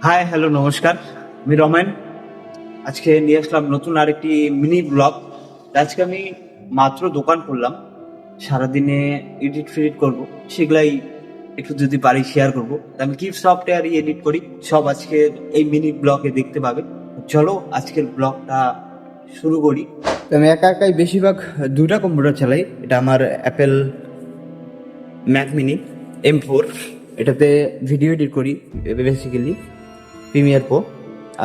Hi hello নমস্কার, আমি রমেন। আজকে নিয়ে আসলাম নতুন আরেকটি মিনি ব্লগ। আজকে আমি মাত্র দোকান করলাম, সারাদিনে এডিট ফিডিট করবো, সেগুলাই একটু যদি পারি শেয়ার করবো। আমি কি সফটওয়্যারই এডিট করি সব আজকে এই মিনি ব্লগে দেখতে পাবে। চলো আজকের ব্লগটা শুরু করি। আমি একা একাই বেশিরভাগ দুইটা কম্পিউটার চালাই। এটা আমার অ্যাপেল ম্যাক মিনি M4, এটাতে ভিডিও এডিট করি বেসিক্যালি প্রিমিয়ার প্রো।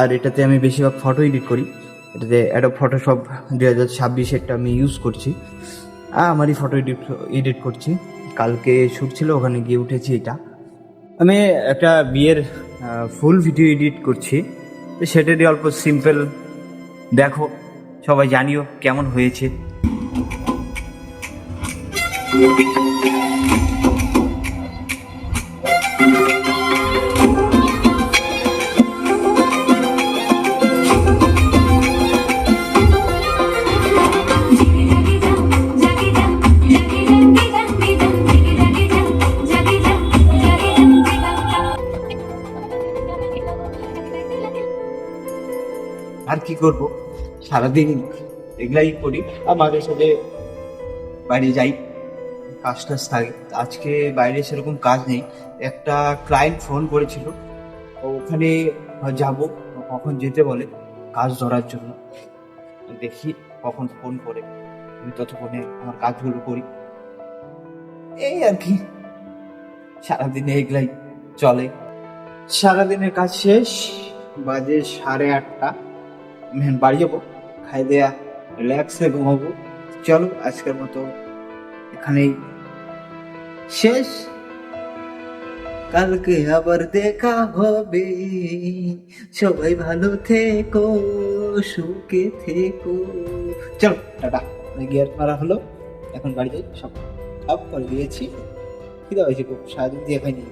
আর এটাতে আমি বেশিরভাগ ফটো এডিট করি, এটাতে অ্যাডোব ফটোশপ 2026 আমি ইউজ করছি। আমারই ফটো এডিট করছি। কালকে শ্যুট ছিল, ওখানে গিয়ে উঠেছি এটা। আমি একটা বিয়ের ফুল ভিডিও এডিট করছি, তো সেটারই অল্প সিম্পল দেখো, সবাই জানিও কেমন হয়েছে। আর কি করব, সারাদিন এগুলাই করি। আর মাঝে সাথে বাইরে যাই, কাজ টাজ থাকে। আজকে বাইরে সেরকম কাজ নেই। একটা ক্লায়েন্ট ফোন করেছিল, তো ওখানে যাব, কখন যেতে বলে কাজ ধরার জন্য। দেখি কখন ফোন করে, আমি ততক্ষণে আমার কাজগুলো করি। এই আর কি, সারাদিনে এগুলাই চলে। সারাদিনের কাজ শেষ, বাজে 8:30। আমি এখন বাড়ি যাবো, খাই দেয়া রিল্যাক্সে ঘুমাবো। চলো আজকের মতো এখানেই শেষ, কালকে আবার দেখা হবে। সবাই ভালো থেকো, সুখে থেকো। চলো টাটা। গিয়ার মারা হলো, এখন বাড়ি যাই। সব আপ করে দিয়েছি, খিদে হয়েছে খুব, সারাদিন দিয়ে খাইনি।